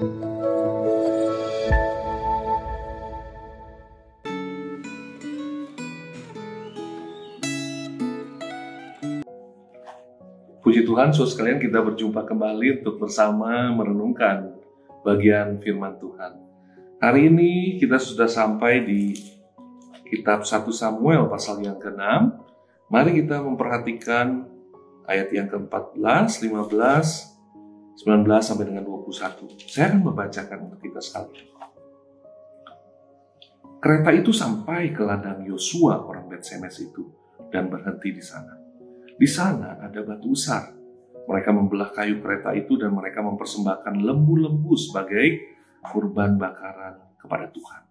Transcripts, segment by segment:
Puji Tuhan, saudara sekalian, kita berjumpa kembali untuk bersama merenungkan bagian firman Tuhan. Hari ini kita sudah sampai di kitab 1 Samuel pasal yang ke-6. Mari kita memperhatikan ayat yang ke-14, 15, 19 sampai dengan 21. Saya akan membacakan untuk kita sekalian. Kereta itu sampai ke ladang Yosua orang Bet-Semes itu dan berhenti di sana. Di sana ada batu besar. Mereka membelah kayu kereta itu dan mereka mempersembahkan lembu-lembu sebagai kurban bakaran kepada Tuhan.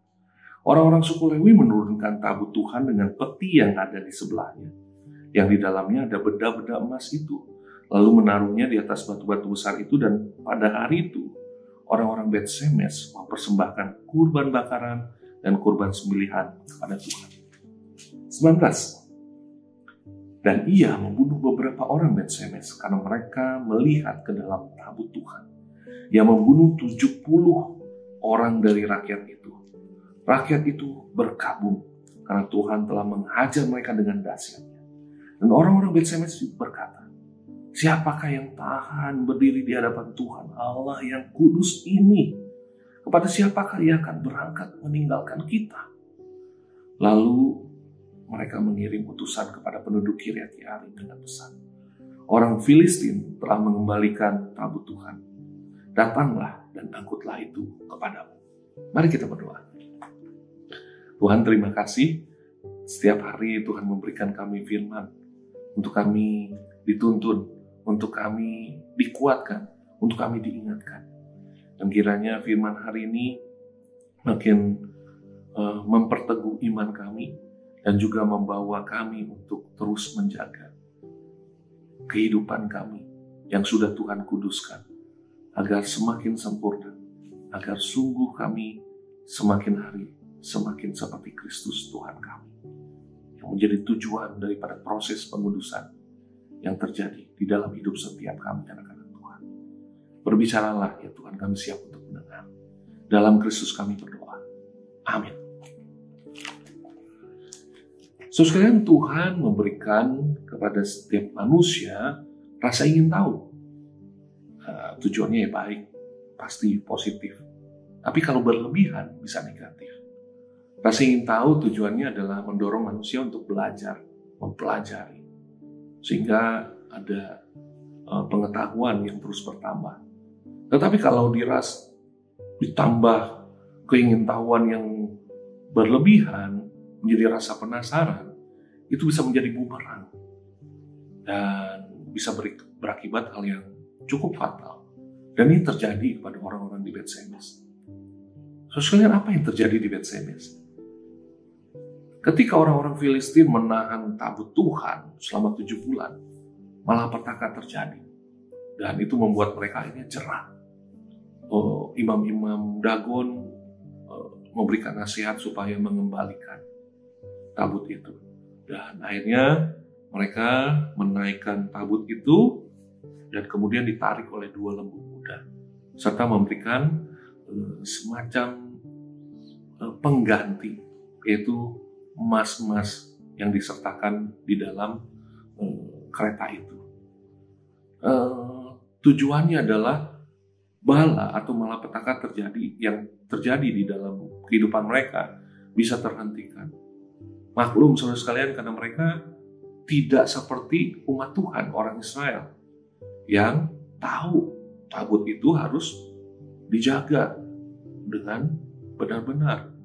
Orang-orang suku Lewi menurunkan tabut Tuhan dengan peti yang ada di sebelahnya, yang di dalamnya ada benda-benda emas itu, lalu menaruhnya di atas batu-batu besar itu, dan pada hari itu orang-orang Bet-Semes mempersembahkan kurban bakaran dan kurban sembelihan kepada Tuhan. 19. Dan ia membunuh beberapa orang Bet-Semes karena mereka melihat ke dalam tabut Tuhan. Ia membunuh 70 orang dari rakyat itu. Rakyat itu berkabung karena Tuhan telah menghajar mereka dengan dahsyatnya. Dan orang-orang Bet-Semes berkata, siapakah yang tahan berdiri di hadapan Tuhan Allah yang kudus ini? Kepada siapakah ia akan berangkat meninggalkan kita? Lalu mereka mengirim utusan kepada penduduk Kiryat Yearim dengan pesan, orang Filistin telah mengembalikan tabut Tuhan. Datanglah dan angkutlah itu kepadamu. Mari kita berdoa. Tuhan, terima kasih. Setiap hari Tuhan memberikan kami firman, untuk kami dituntun, untuk kami dikuatkan, untuk kami diingatkan. Dan kiranya firman hari ini makin memperteguh iman kami, dan juga membawa kami untuk terus menjaga kehidupan kami yang sudah Tuhan kuduskan, agar semakin sempurna, agar sungguh kami semakin hari semakin seperti Kristus Tuhan kami, yang menjadi tujuan daripada proses pengudusan yang terjadi di dalam hidup setiap kami anak-anak Tuhan. Berbicaralah ya Tuhan, kami siap untuk mendengar. Dalam Kristus kami berdoa. Amin. Sekalian, Tuhan memberikan kepada setiap manusia rasa ingin tahu. Tujuannya ya baik, pasti positif. Tapi kalau berlebihan bisa negatif. Rasa ingin tahu tujuannya adalah mendorong manusia untuk belajar, mempelajari. Sehingga ada pengetahuan yang terus bertambah. Tetapi kalau ditambah keingintahuan yang berlebihan, menjadi rasa penasaran, itu bisa menjadi bumerang dan bisa berakibat hal yang cukup fatal. Dan ini terjadi kepada orang-orang di Bet-Semes. Sekalian, apa yang terjadi di Bet-Semes? Ketika orang-orang Filistin menahan tabut Tuhan selama 7 bulan, malapetaka terjadi. Dan itu membuat mereka akhirnya cerah. Imam-imam Dagon memberikan nasihat supaya mengembalikan tabut itu. Dan akhirnya mereka menaikkan tabut itu dan kemudian ditarik oleh 2 lembu muda, serta memberikan semacam pengganti, yaitu emas-emas yang disertakan di dalam kereta itu. Tujuannya adalah bala atau malapetaka yang terjadi di dalam kehidupan mereka bisa terhentikan. Maklum saudara sekalian, karena mereka tidak seperti umat Tuhan, orang Israel, yang tahu tabut itu harus dijaga dengan benar-benar.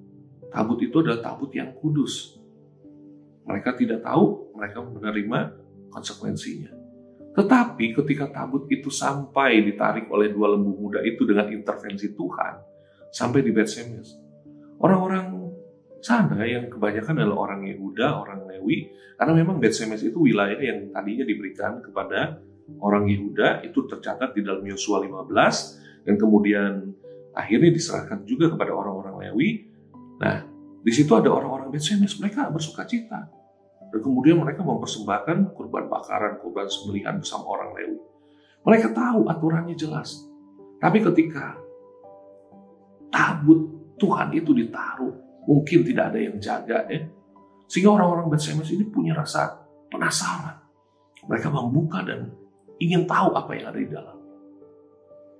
Tabut itu adalah tabut yang kudus. Mereka tidak tahu, mereka menerima konsekuensinya. Tetapi ketika tabut itu sampai ditarik oleh 2 lembu muda itu dengan intervensi Tuhan, sampai di Bet-Semes, orang-orang sana yang kebanyakan adalah orang Yehuda, orang Lewi, karena memang Bet-Semes itu wilayah yang tadinya diberikan kepada orang Yehuda, itu tercatat di dalam Yosua 15, dan kemudian akhirnya diserahkan juga kepada orang-orang Lewi. Nah, di situ ada orang-orang Bet-Semes, mereka bersukacita. Dan kemudian mereka mempersembahkan kurban bakaran, kurban sembelihan bersama orang Lewi. Mereka tahu aturannya jelas. Tapi ketika tabut Tuhan itu ditaruh. Mungkin tidak ada yang jaga ya. Sehingga orang-orang Bet-Semes ini punya rasa penasaran. Mereka membuka dan ingin tahu apa yang ada di dalam.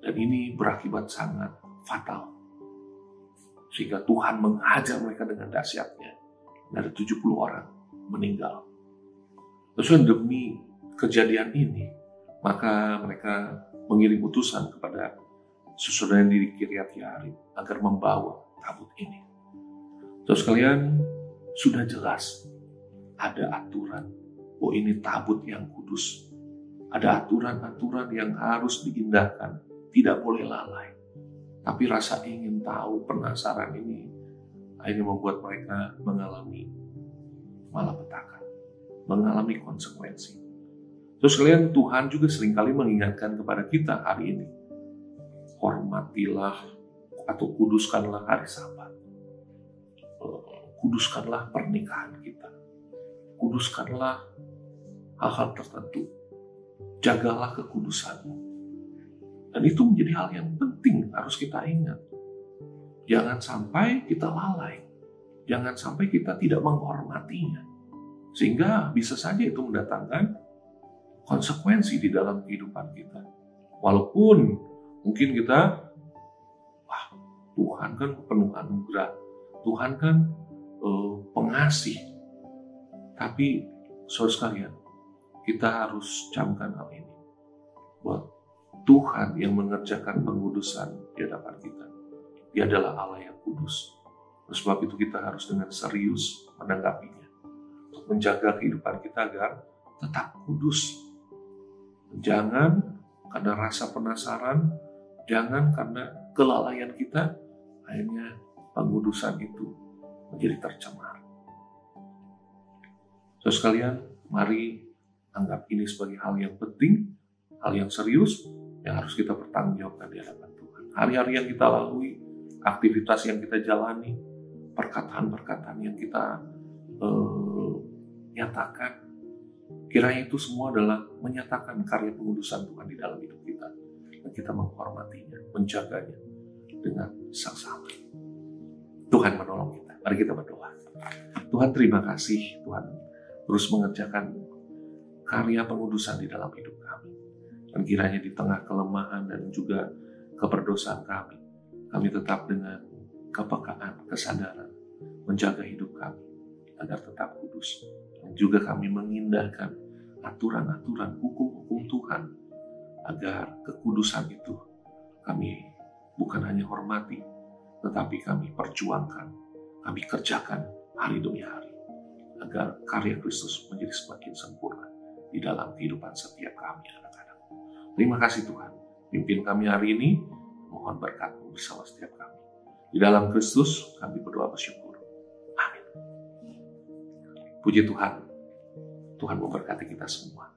Dan ini berakibat sangat fatal. Sehingga Tuhan menghajar mereka dengan dahsyatnya. Dari 70 orang meninggal. Terus demi kejadian ini, maka mereka mengirim utusan kepada saudara di Kiryat Yearim agar membawa tabut ini. Terus kalian sudah jelas ada aturan bahwa ini tabut yang kudus. Ada aturan-aturan yang harus diindahkan, tidak boleh lalai. Tapi rasa ingin tahu, penasaran ini akhirnya membuat mereka mengalami malapetaka, mengalami konsekuensi. Terus kalian, Tuhan juga seringkali mengingatkan kepada kita hari ini, hormatilah atau kuduskanlah hari Sabat. Kuduskanlah pernikahan kita. Kuduskanlah hal-hal tertentu. Jagalah kekudusanmu. Dan itu menjadi hal yang penting harus kita ingat. Jangan sampai kita lalai. Jangan sampai kita tidak menghormatinya. Sehingga bisa saja itu mendatangkan konsekuensi di dalam kehidupan kita. Walaupun mungkin kita, Tuhan kan penuh anugerah. Tuhan kan pengasih. Tapi saudara sekalian, kita harus camkan hal ini. Bahwa Tuhan yang mengerjakan pengudusan di hadapan kita. Dia adalah Allah yang kudus. Oleh sebab itu kita harus dengan serius menanggapinya. Untuk menjaga kehidupan kita agar tetap kudus. Jangan karena rasa penasaran, jangan karena kelalaian kita, akhirnya pengudusan itu menjadi tercemar. Saudara sekalian, mari anggap ini sebagai hal yang penting, hal yang serius, yang harus kita pertanggungjawabkan di hadapan Tuhan. Hari-hari yang kita lalui, aktivitas yang kita jalani, perkataan-perkataan yang kita nyatakan, kiranya itu semua adalah menyatakan karya pengudusan Tuhan di dalam hidup kita. Dan kita menghormatinya, menjaganya dengan saksama. Tuhan menolong kita. Mari kita berdoa. Tuhan, terima kasih. Tuhan terus mengerjakan karya pengudusan di dalam hidup kami. Dan kiranya di tengah kelemahan dan juga keberdosaan kami tetap dengan kepekaan, kesadaran, menjaga hidup kami agar tetap kudus. Dan juga kami mengindahkan aturan-aturan, hukum-hukum Tuhan agar kekudusan itu kami bukan hanya hormati, tetapi kami perjuangkan, kami kerjakan hari demi hari agar karya Kristus menjadi semakin sempurna di dalam kehidupan setiap kami anak-anak. Terima kasih Tuhan, pimpin kami hari ini, mohon berkat-Mu bersama setiap kami. Di dalam Kristus kami berdoa bersyukur. Amin. Puji Tuhan, Tuhan memberkati kita semua.